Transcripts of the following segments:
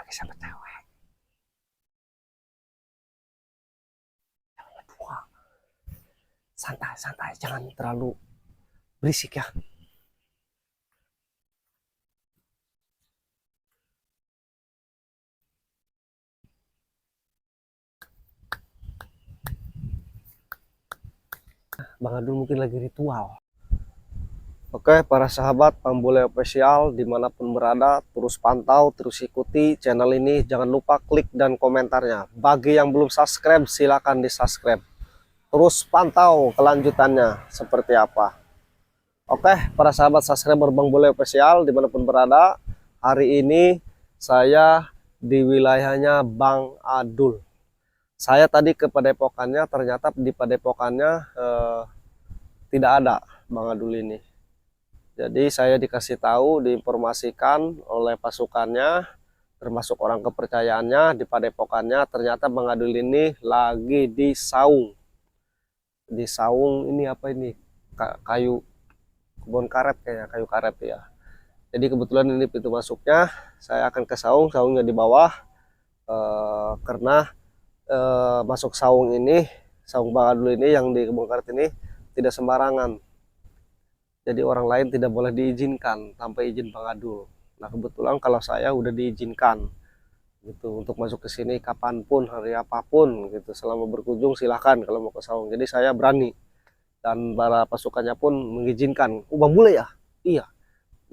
lagi sama cewek. Dua. Santai, santai, jangan terlalu berisik ya. Bang Adul mungkin lagi ritual. Oke, para sahabat Pambule Official dimanapun berada, terus pantau, terus ikuti channel ini. Jangan lupa klik dan komentarnya. Bagi yang belum subscribe, silakan di subscribe. Terus pantau kelanjutannya seperti apa. Oke, para sahabat subscriber Bang Bule Official dimanapun berada, hari ini saya di wilayahnya Bang Adul. Saya tadi ke padepokannya, ternyata di padepokannya tidak ada Bang Adul ini. Jadi saya dikasih tahu, diinformasikan oleh pasukannya, termasuk orang kepercayaannya di padepokannya, ternyata Bang Adul ini lagi di saung. Di saung ini apa ini? Kayu kebun karet, kayaknya kayu karet ya. Jadi kebetulan ini pintu masuknya, saya akan ke saung, saungnya di bawah. Karena masuk saung ini, saung Bang Adul ini yang di kebun karet ini tidak sembarangan. Jadi orang lain tidak boleh diizinkan tanpa izin Bang Adul. Nah kebetulan kalau saya udah diizinkan gitu untuk masuk ke sini kapanpun, hari apapun gitu, selama berkunjung silahkan kalau mau ke saung. Jadi saya berani dan para pasukannya pun mengizinkan. Bang Bule ya? Iya,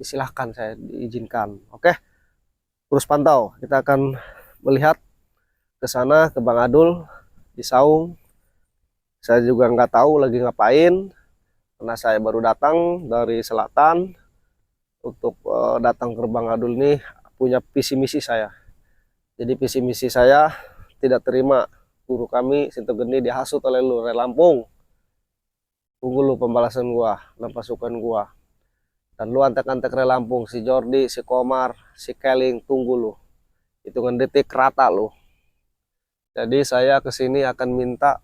silahkan, saya diizinkan. Oke, terus pantau. Kita akan melihat ke sana ke Bang Adul di saung. Saya juga nggak tahu lagi ngapain karena saya baru datang dari selatan untuk datang ke Bang Adul ini punya visi misi saya. Jadi visi misi saya tidak terima guru kami Sinto Geni dihasut oleh lu Lampung. Tunggu lu pembalasan gua dan pasukan gua. Dan lu antek-antek Lampung, si Jordi, si Komar, si Keling, tunggu lu. Hitungan detik rata lu. Jadi saya kesini akan minta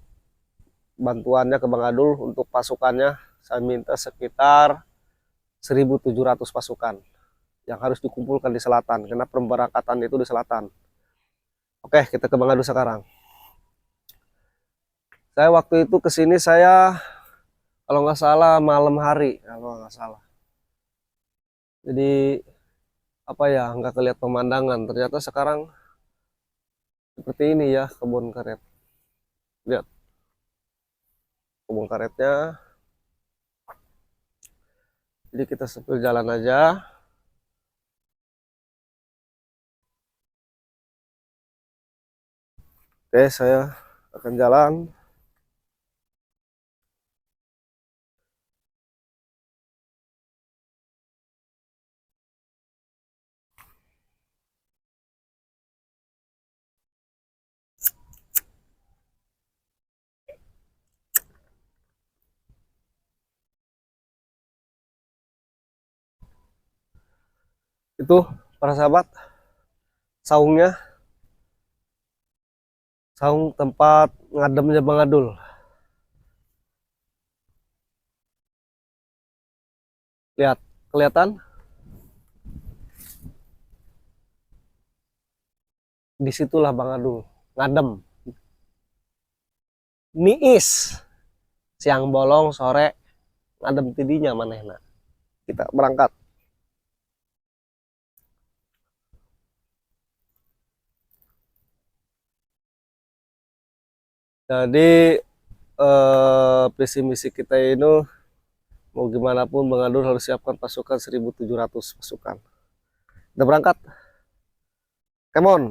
bantuannya ke Bang Adul untuk pasukannya. Saya minta sekitar 1.700 pasukan yang harus dikumpulkan di selatan, karena pemberangkatan itu di selatan. Oke, kita ke Bang Adul sekarang. Saya waktu itu kesini saya kalau nggak salah malam hari, kalau nggak salah. Jadi apa ya, nggak kelihatan pemandangan. Ternyata sekarang seperti ini ya kebun karet. Lihat kebun karetnya. Jadi kita sambil jalan aja. Oke, saya akan jalan. Itu para sahabat, saungnya, saung tempat ngademnya Bang Adul. Lihat, kelihatan? Disitulah Bang Adul ngadem. Niis, siang bolong, sore ngadem tidinya manehna. Kita berangkat. Jadi visi misi kita ini mau gimana pun Bang Adul harus siapkan pasukan 1.700 pasukan. Udah berangkat? Come on.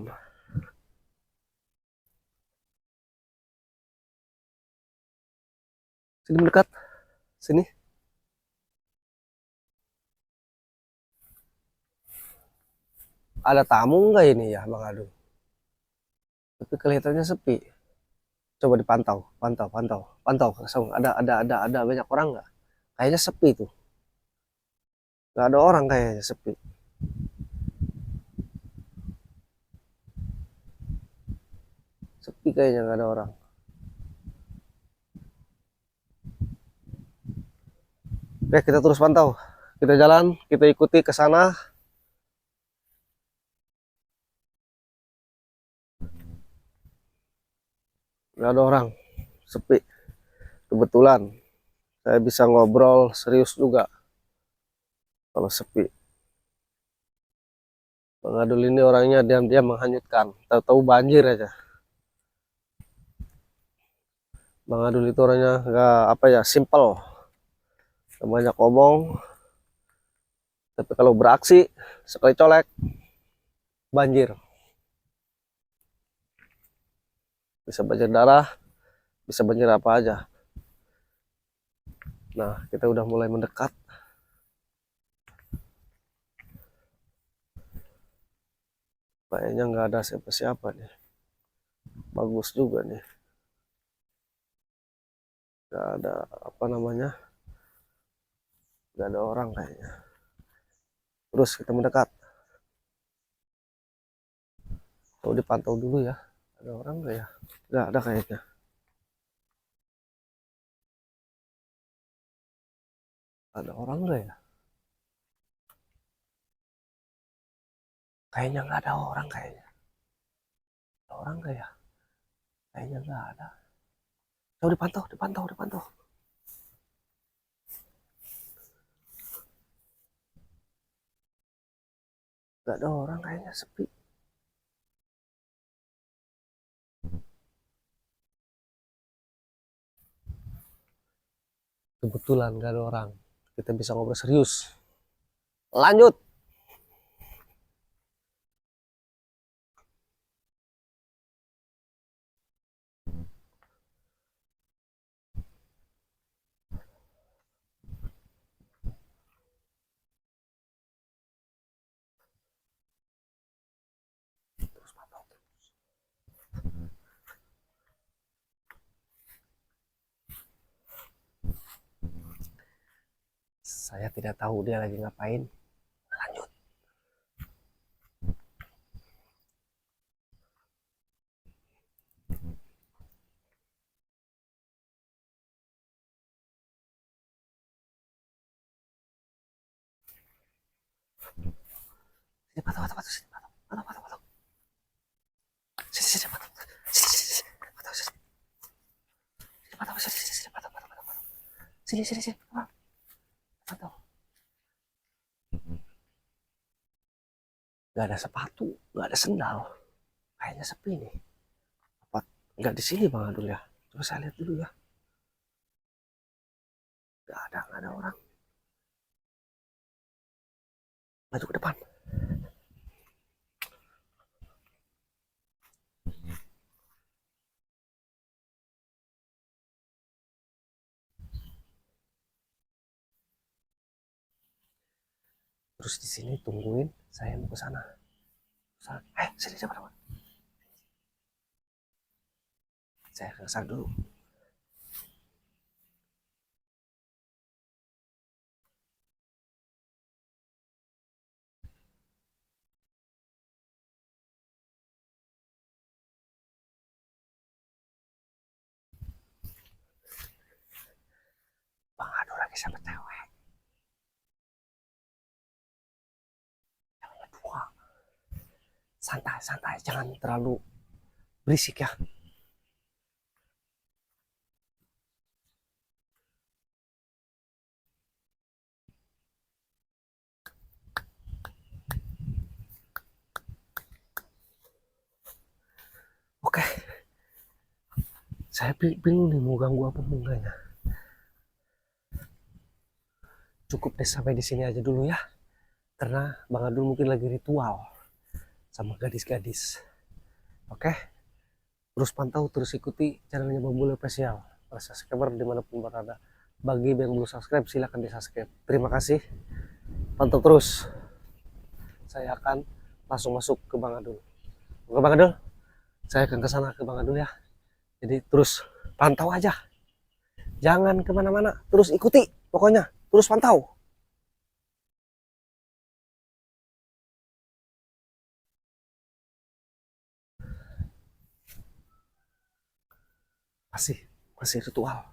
Sini mendekat. Sini. Ada tamu enggak ini ya Bang Adul? Tapi kelihatannya sepi. Coba dipantau, pantau, pantau, pantau. Ada banyak orang nggak? Kayaknya sepi tuh. Nggak ada orang kayaknya, sepi. Sepi kayaknya, nggak ada orang. Oke, kita terus pantau. Kita jalan, kita ikuti ke sana. nggak ada orang, sepi. Kebetulan saya bisa ngobrol serius juga kalau sepi. Bang Adul ini orangnya diam-diam menghanyutkan, tahu-tahu banjir aja. Bang Adul itu orangnya nggak apa ya, simple, nggak banyak omong, tapi kalau beraksi sekali colek banjir. Bisa banjir darah, bisa banjir apa aja. Nah, kita udah mulai mendekat. Kayaknya nggak ada siapa-siapa nih. Bagus juga nih. Nggak ada apa namanya, nggak ada orang kayaknya. Terus kita mendekat. Coba dipantau dulu ya. Ada orang nggak ya? Nggak ada kayaknya. Ada orang nggak ya? Kayaknya nggak ada orang kayaknya. Ada orang nggak ya? Kayaknya nggak ada. Coba dipantau, dipantau, dipantau. Nggak ada orang kayaknya, sepi. Kebetulan nggak ada orang. Kita bisa ngobrol serius. Lanjut. Terus pantau. Saya tidak tahu dia lagi ngapain. Lanjut. Sini, pantau, pantau, pantau. Sini, pantau, pantau, pantau, pantau. Sini, sini, pantau. Sini, sini, sini. Pantau, sini. Sini, pantau, sini, sini, sini. Pantau, pantau, pantau, pantau. Sini, sini, sini. Pantau. Nggak ada sepatu, nggak ada sendal. Kayaknya sepi nih. Apa nggak di sini Bang Adul ya? Coba saya lihat dulu ya. Nggak ada orang. Maju ke depan. Terus di sini tungguin, saya mau ke sana. Sini cepat, cepat. Saya ke sana dulu. Bang Adul lagi sama cewek. Ceweknya dua. Santai, santai. Jangan terlalu berisik ya. Oke. Saya bingung nih mau ganggu apa enggaknya. Cukup deh sampai di sini aja dulu ya. Karena Bang Adul mungkin lagi ritual sama gadis-gadis. Oke. Terus pantau, terus ikuti channelnya Bang Bule Official. Para subscriber dimanapun berada. Bagi yang belum subscribe, silahkan di subscribe. Terima kasih. Pantau terus. Saya akan langsung masuk ke Bang Adul. Oke Bang Adul, saya akan ke sana ke Bang Adul ya. Jadi terus pantau aja. Jangan kemana-mana. Terus ikuti. Pokoknya terus pantau. Masih, masih ritual.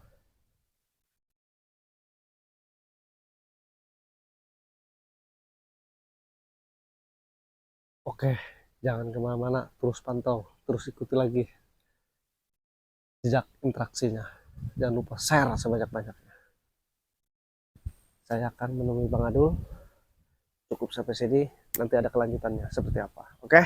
Oke, jangan kemana-mana. Terus pantau. Terus ikuti lagi. jejak interaksinya. Jangan lupa share sebanyak-banyaknya. Saya akan menemui Bang Adul. Cukup sampai sini, nanti ada kelanjutannya seperti apa. Oke?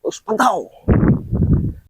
Terus pantau.